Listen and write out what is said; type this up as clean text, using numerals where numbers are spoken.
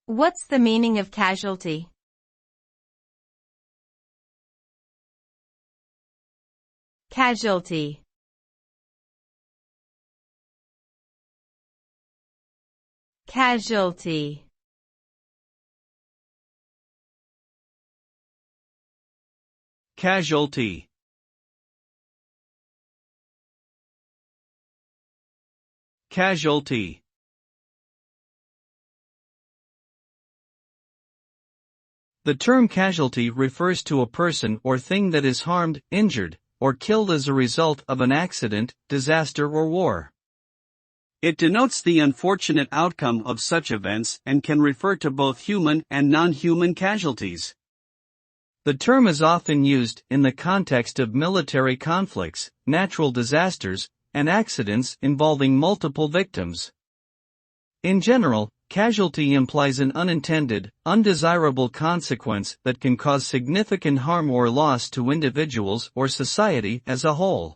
What's the meaning of casualty? Casualty. Casualty. Casualty. Casualty. The term casualty refers to a person or thing that is harmed, injured, or killed as a result of an accident, disaster or war. It denotes the unfortunate outcome of such events and can refer to both human and non-human casualties. The term is often used in the context of military conflicts, natural disasters, and accidents involving multiple victims. In general, casualty implies an unintended, undesirable consequence that can cause significant harm or loss to individuals or society as a whole.